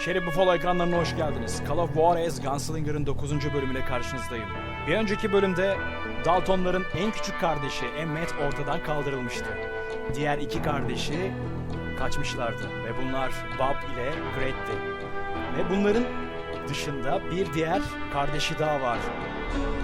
Şerif Buffalo ekranlarına hoş geldiniz. Call of Juarez Gunslinger'ın 9. bölümüyle karşınızdayım. Bir önceki bölümde Daltonların en küçük kardeşi Emmett ortadan kaldırılmıştı. Diğer iki kardeşi kaçmışlardı ve bunlar Bob ile Grat'ti. Ve bunların dışında bir diğer kardeşi daha var.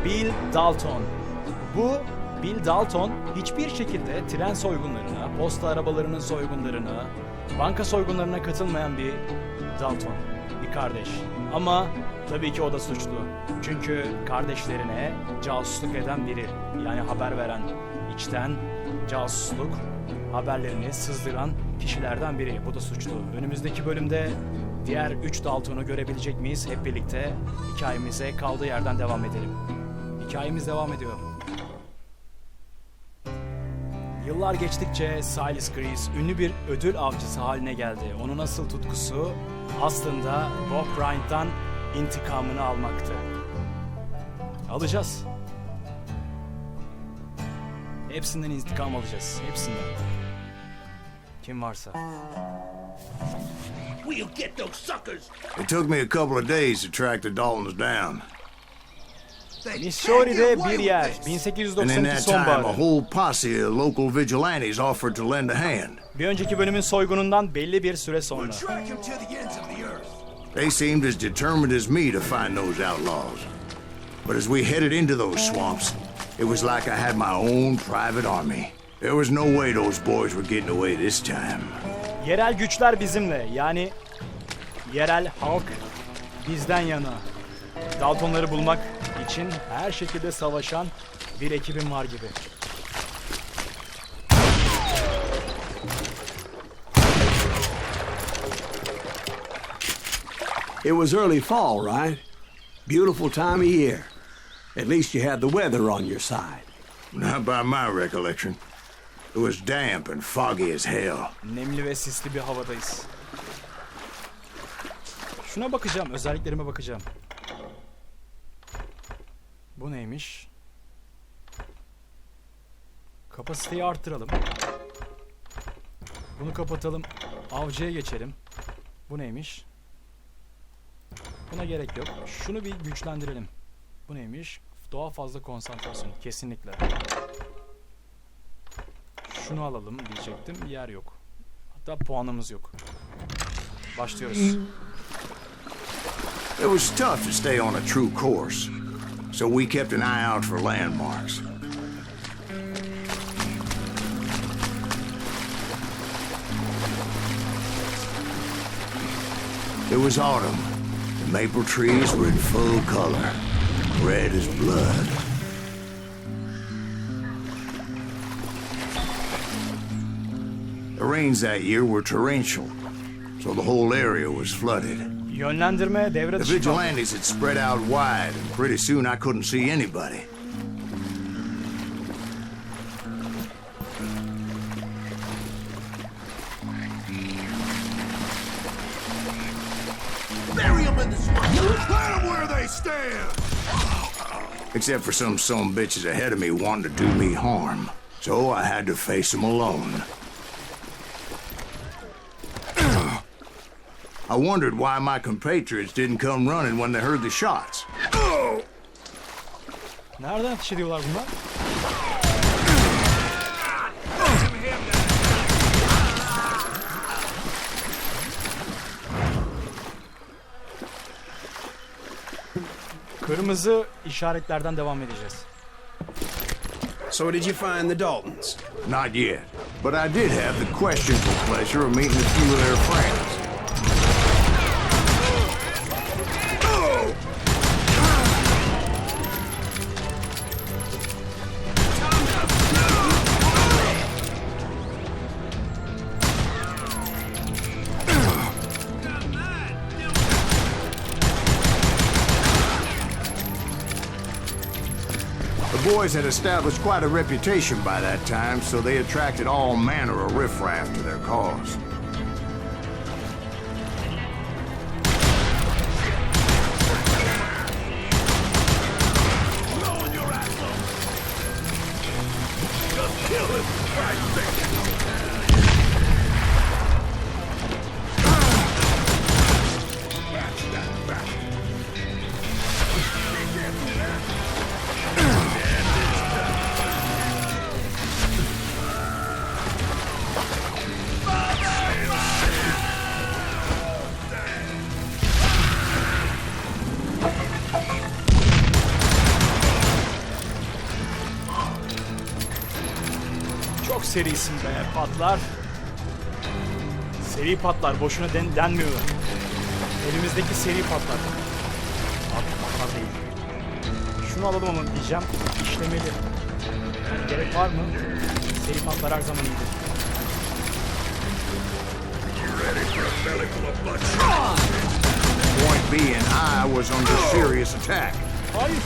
Bill Dalton. Bu Bill Dalton hiçbir şekilde tren soygunlarına, posta arabalarının soygunlarına, banka soygunlarına katılmayan bir Dalton, bir kardeş. Ama tabii ki o da suçlu. Çünkü kardeşlerine casusluk eden biri, yani haber veren, içten casusluk haberlerini sızdıran kişilerden biri. Bu da suçlu. Önümüzdeki bölümde diğer 3 Dalton'u görebilecek miyiz? Hep birlikte hikayemize kaldığı yerden devam edelim. Hikayemiz devam ediyor. Yıllar geçtikçe Silas Grease ünlü bir ödül avcısı haline geldi. Onun asıl tutkusu aslında Bob Bryant'tan intikamını almaktı. Alacağız. Hepsinden intikam alacağız. Hepsinden. Kim varsa. We'll get those suckers. It took me a couple of days to track the Daltons down. Missouri'de bir yer. And in 1892 that time, a sonbaharı. whole posse of local vigilantes offered to lend a hand. Bir önceki bölümün soygunundan belli bir süre sonra. Track him to the ends of the earth. They seemed as determined as me to find those outlaws. But as we headed into those swamps, it was like I had my own private army. There was no way those boys were getting away this time. Yerel güçler bizimle, yani yerel halk bizden yana. Daltonları bulmak için her şekilde savaşan bir ekibim var gibi. It was early fall, right? Beautiful time of year. At least you had the weather on your side. Not by my recollection. It was damp and foggy as hell. Nemli ve sisli bir havadayız. Şuna bakacağım, özelliklerime bakacağım. Bu neymiş? Kapasiteyi arttıralım. Bunu kapatalım. Avcıya geçelim. Bu neymiş? Buna gerek yok. Şunu bir güçlendirelim. Bu neymiş? Daha fazla konsantrasyon. Kesinlikle. Şunu alalım diyecektim. Yer yok. Hatta puanımız yok. Başlıyoruz. It was tough to stay on a true course, so we kept an eye out for landmarks. It was autumn. The maple trees were in full color, red as blood. The rains that year were torrential, so the whole area was flooded. Yönlendirme devre The dışı kaldı. vigilantes had spread out wide, and pretty soon I couldn't see anybody. Bury them in the swamp. Let them where they stand. Except for some son bitches ahead of me wanting to do me harm. So I had to face them alone. I wondered why my compatriots didn't come running when they heard the shots. Nereden ateş ediyorlar bunlar? Kırmızı işaretlerden devam edeceğiz. So did you find the Daltons? Not yet, but I did have the questionable pleasure of meeting a few of their friends. The boys had established quite a reputation by that time, so they attracted all manner of riffraff to their cause. serisinde patlar. Seri patlar. Boşuna denmiyor. Elimizdeki seri patlar. Abi patlar değil. Şunu alalım ama diyeceğim. İşlemeli. Yani gerek var mı? Seri patlar her zaman iyidir. Point being, I was under serious attack. Hayır.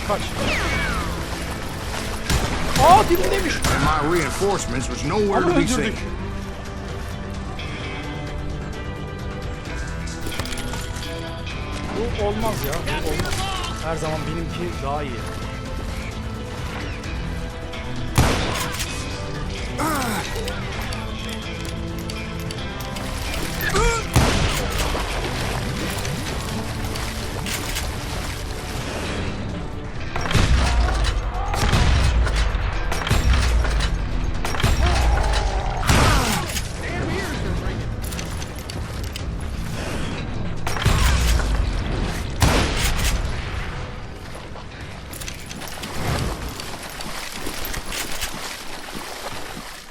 Kaç. Aa, dibindeymiş. And my reinforcements was nowhere Ama to be öldürdük. seen. Bu olmaz ya. Bu olmaz. Her zaman benimki daha iyi.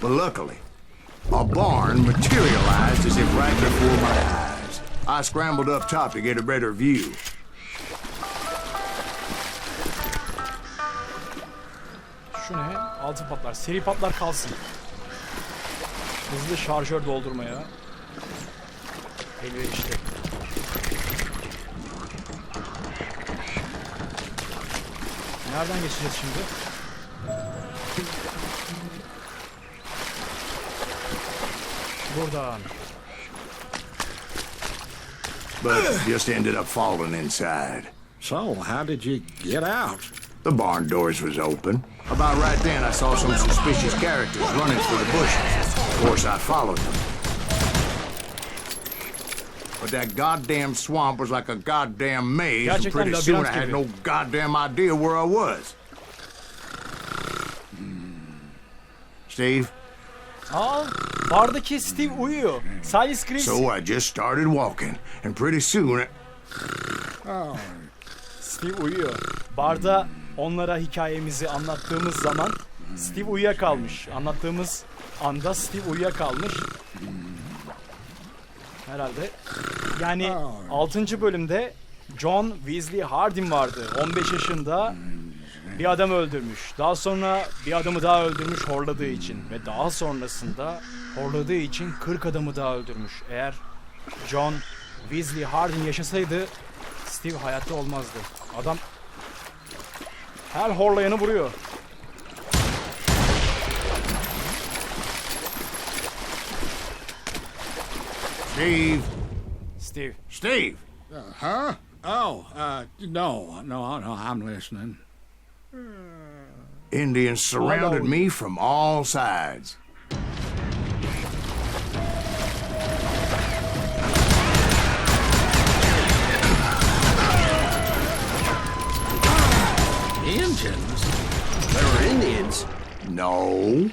But luckily, a barn materialized as if right before my eyes. I scrambled up top to get a better view. Şu ne? Altı patlar. Seri patlar kalsın. Hızlı şarjör doldurmaya. Elverişli. Nereden geçeceğiz şimdi? Buradan. But just ended up falling inside. So, how did you get out? The barn doors was open. About right then, I saw some suspicious characters running for the bushes. Of course, I followed them. But that goddamn swamp was like a goddamn maze, and Gerçekten pretty soon I labirent had gibi. no goddamn idea where I was. Steve? Aa, bardaki Steve uyuyor. Silas Chris. So I just started walking, and pretty soon... Steve uyuyor. Barda onlara hikayemizi anlattığımız zaman Steve uyuyakalmış. Anlattığımız anda Steve uyuyakalmış. Herhalde. Yani 6. bölümde John Weasley Hardin vardı. 15 yaşında bir adam öldürmüş. Daha sonra bir adamı daha öldürmüş horladığı için. Ve daha sonrasında horladığı için 40 adamı daha öldürmüş. Eğer John Weasley Hardin yaşasaydı Steve hayatta olmazdı. Adam her horlayanı vuruyor. Steve? Steve. Steve! Huh? Oh, no, I'm listening. Indians surrounded me from all sides. Indians? There were Indians. No.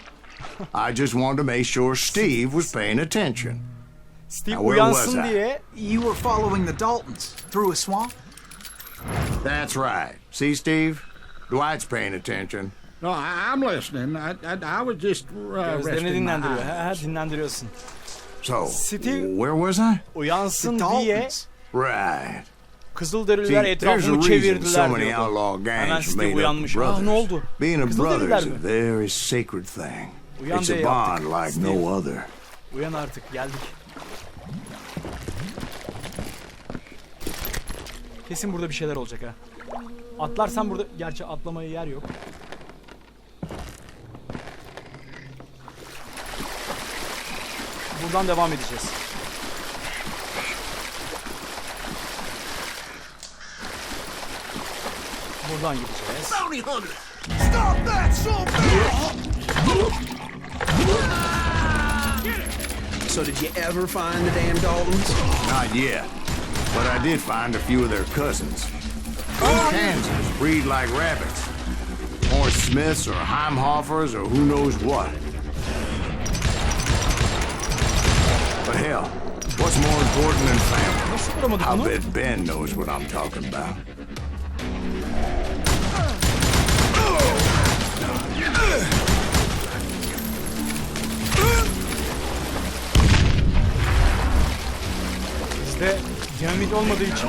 I just wanted to make sure Steve was paying attention. Steve Now, where was uyansın I? diye You were following the Daltons through a swamp? That's right. See, Steve? Dwight's paying attention. No, I'm listening. I was just gözlerini resting my dinlendiriyor. eyes. Dinlendiriyorsun. So, Steve- where was I? Uyansın The diye Daltons. Right. Kızılderililer See, there's a etrafını reason so çevirdiler many diyordu. outlaw Hemen gangs Steve made up uyanmış. of Aa, brothers. ne oldu? Being a Kızılderililer brother is mi? a very sacred thing. Uyan It's a diye bond yaptık. like Steve. no other. Uyan artık, geldik. Kesin burada bir şeyler olacak ha. Atlarsan burada... Gerçi atlamaya yer yok. Buradan devam edeceğiz. Buradan gideceğiz. Bounty hunter! Stop that, son So did you ever find the damn Daltons? Not yet. But I did find a few of their cousins. Kansas breed like rabbits. Or Smiths or Heimhoffers or who knows what. But hell, what's more important than family? Nasıl vuramadık I'll bunu? bet Ben knows what I'm talking about. Ve dinamit olmadığı için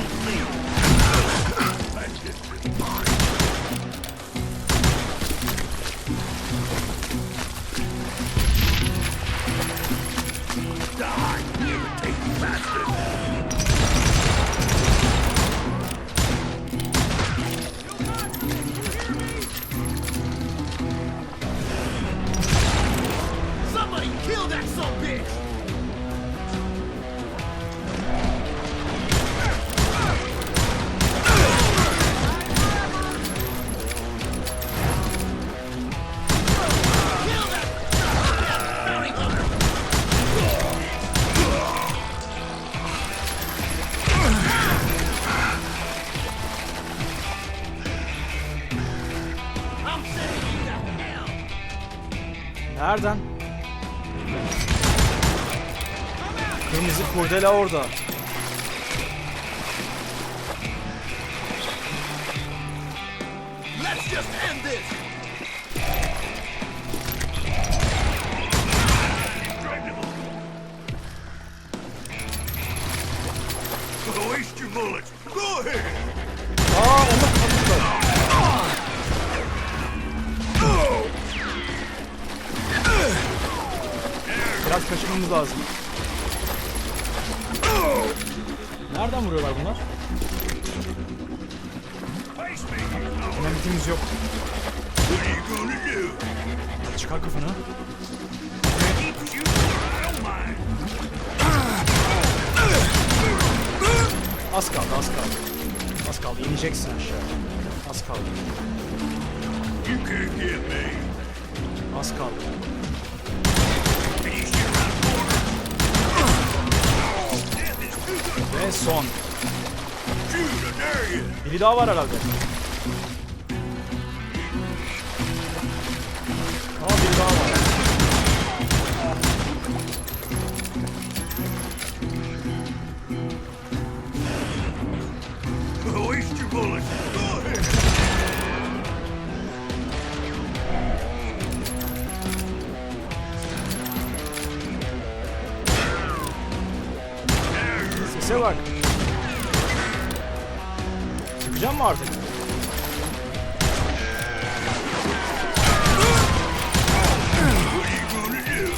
Somebody kill that son-bitch! nereden? Kırmızı kurdela orada. Let's just end this! Waste your bullets. Go ahead. Aa, onu kapmışlar. Biraz kaçırmamız lazım. Nereden vuruyorlar bunlar? Dinamitimiz yok. What are you gonna do? Çıkar kafanı. Keep shooting or I don't mind. Az kaldı, az kaldı. Az kaldı, ineceksin aşağı. Az kaldı. You can't get me. Az kaldı. Finish your round corner. Death is too good. Ve son. Shoot, I dare you. Biri daha var herhalde. Aa, biri daha var. Waste your bullets. Go ahead. Sese bak. Çıkacağım mı artık? What are you gonna do?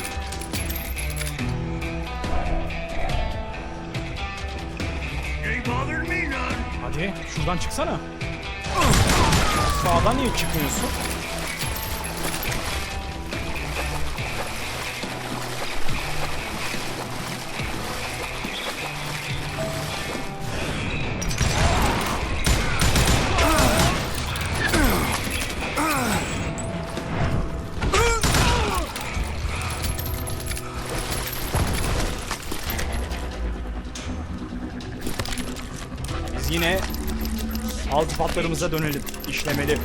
Ain't bothering me none. Hadi şuradan çıksana. Sağdan niye çıkmıyorsun? Biz yine alt patlarımıza dönelim. İşlemeli.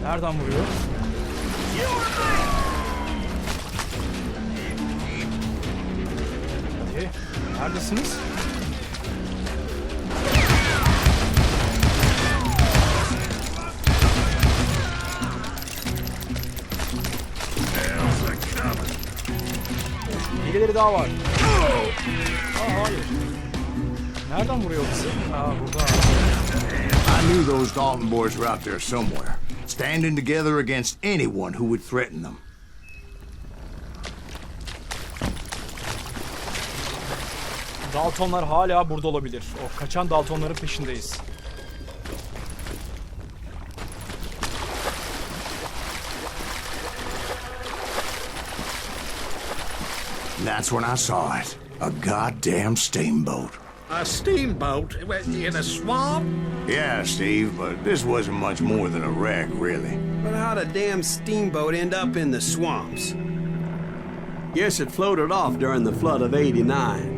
Nereden vuruyor? Hadi. Neredesiniz? Birileri daha var. Aa, hayır. Nereden vuruyor bizi? Aa, burada. I knew those Dalton boys were out there somewhere, standing together against anyone who would threaten them. Daltonlar hala burada olabilir. O kaçan Daltonların peşindeyiz. And that's when I saw it. A goddamn steamboat. A steamboat in a swamp? Yeah, Steve, but this wasn't much more than a wreck, really. But how'd a damn steamboat end up in the swamps? Guess it floated off during the flood of '89.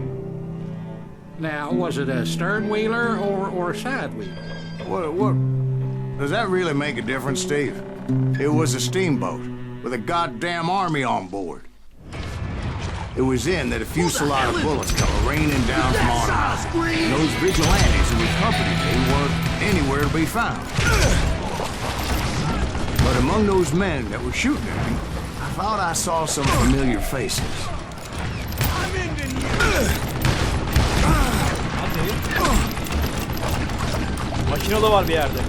Now, was it a stern wheeler or a side wheeler? What? Does that really make a difference, Steve? It was a steamboat. with a goddamn army on board. It was then that a fusillade of bullets come raining down from on high. And those vigilantes who accompanied me weren't anywhere to be found. But among those men that were shooting at me, I thought I saw some familiar faces. Makinalı var bir yerde.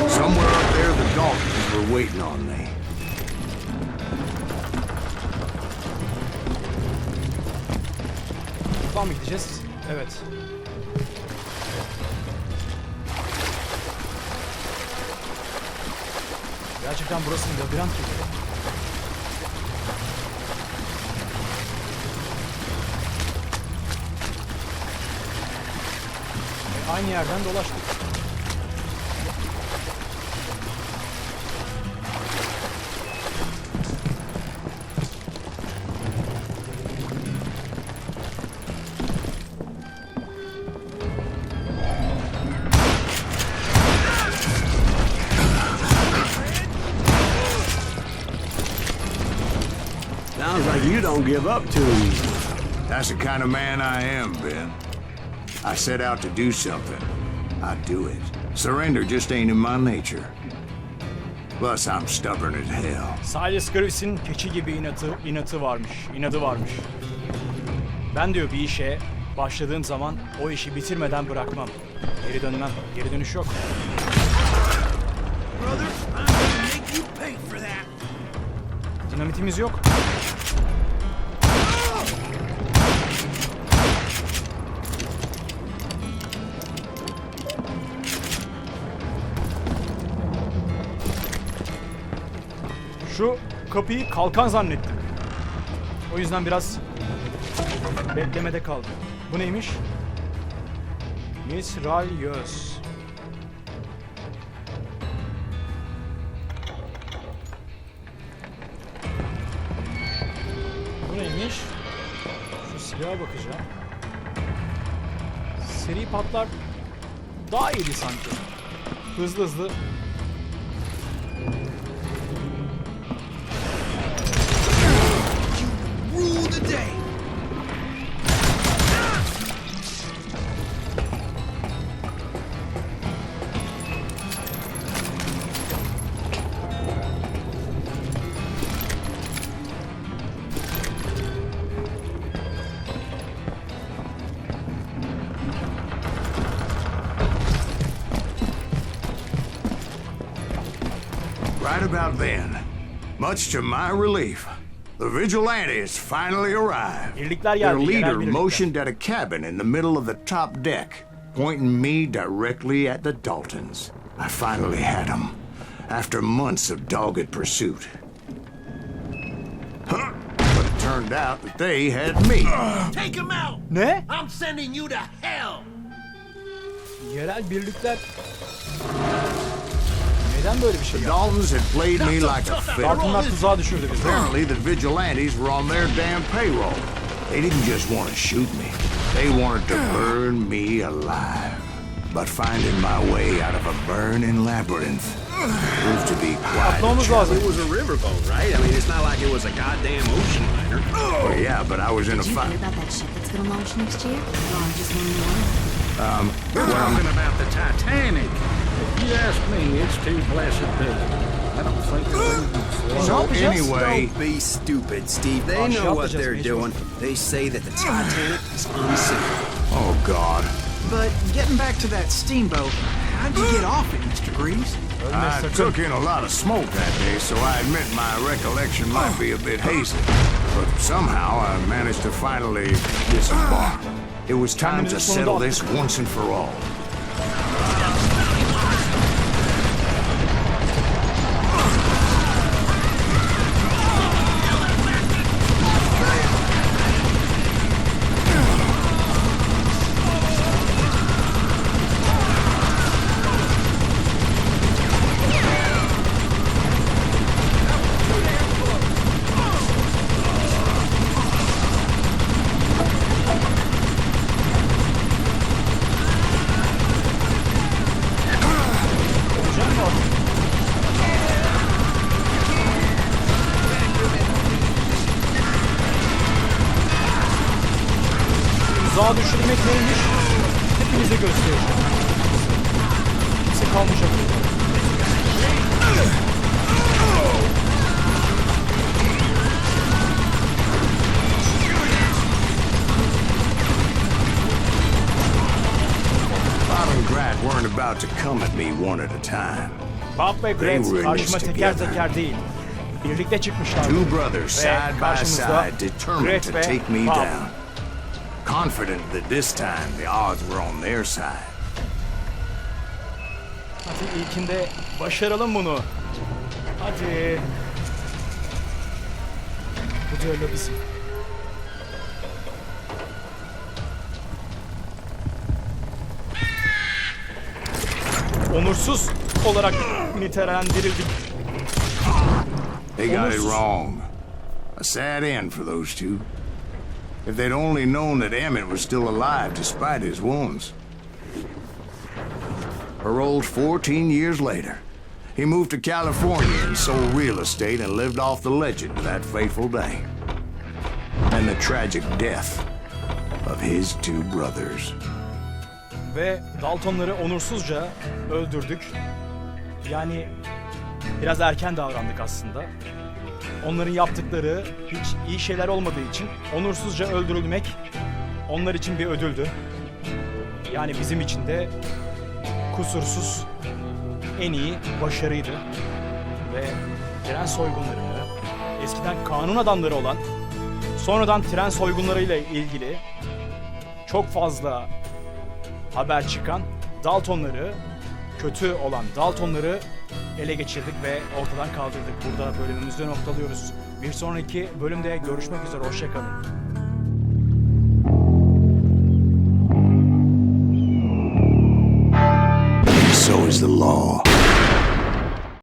Somewhere up there, the Daltons were waiting on me. Buradan mı gideceğiz? Evet. Gerçekten burası bir labirent gibi. Aynı yerden dolaştık. Sounds like you don't give up too easy. That's the kind of man I am, Ben. I set out to do something. I do it. Surrender just ain't in my nature. Plus, I'm stubborn as hell. Sadece Scrives'in keçi gibi inadı varmış. Ben diyor bir işe başladığım zaman o işi bitirmeden bırakmam. Geri dönmem. Geri dönüş yok. Dinamitimiz yok. Şu kapıyı kalkan zannettim. O yüzden biraz beklemede kaldım. Bu neymiş? Mitralyöz. Bu neymiş? Şu silaha bakacağım. Seri patlar daha iyiydi sanki. Hızlı hızlı. Right about then, much to my relief, the vigilantes finally arrived. Birlikler Their geldi. leader Yerel birlikler. motioned at a cabin in the middle of the top deck, pointing me directly at the Daltons. I finally had them, after months of dogged pursuit. Huh? But it turned out that they had me. Take him out! Ne? I'm sending you to hell! Yerel birlikler. Neden böyle bir şey The yaptı? Daltons had played me like a fiddle. Daltonlar tuzağa düşürdü bizi. Apparently, the vigilantes were on their damn payroll. They didn't just want to shoot me. They wanted to burn me alive. But finding my way out of a burning labyrinth proved to be quite a Atlamamız challenge. lazım. It was a riverboat, right? I mean, it's not like it was a goddamn ocean liner. Well, yeah, but I was in a Did you hear fight. about that ship that's gonna launch next year? The largest one in the world. We're talking about the Titanic. If you ask me, it's too blessed big. I don't think it's So anyway, Don't be stupid, Steve. They Aşağı know what atacağız they're mecbur. doing. They say that the Titanic is unsinkable. oh God. But getting back to that steamboat, How'd you get off it, Mr. Greaves? I took in a lot of smoke that day, so I admit my recollection might be a bit hazy. But somehow I managed to finally disembark. It was time to settle this once and for all. Tuzağa düşürmek neymiş? Hepinize göstereceğim. Kimse kalmayacak. Bob and Grat weren't about to come at me one at a time. Bob ve They were Grat in karşıma this teker together. teker değil. Birlikte çıkmışlar. Two brothers Ve side by karşımızda side, determined Grat to ve take me Bob. down. Confident that this time the odds were on their side. Hadi ilkinde başaralım bunu. Hadi. Bu düello bizim. Onursuz olarak nitelendirildik. They got it Onursuz. wrong. A sad end for those two. If they'd only known that Emmett was still alive despite his wounds. Paroled 14 years later, he moved to California and sold real estate and lived off the legend of that fateful day. And the tragic death of his two brothers. Ve Daltonları onursuzca öldürdük. Yani biraz erken davrandık aslında. Onların yaptıkları hiç iyi şeyler olmadığı için onursuzca öldürülmek onlar için bir ödüldü. Yani bizim için de kusursuz en iyi başarıydı. Ve tren soygunlarını, eskiden kanun adamları olan, sonradan tren soygunlarıyla ilgili çok fazla haber çıkan Daltonları, kötü olan Daltonları ele geçirdik ve ortadan kaldırdık. Burada bölümümüzde noktalıyoruz. Bir sonraki bölümde görüşmek üzere. Hoşça kalın. So is the law.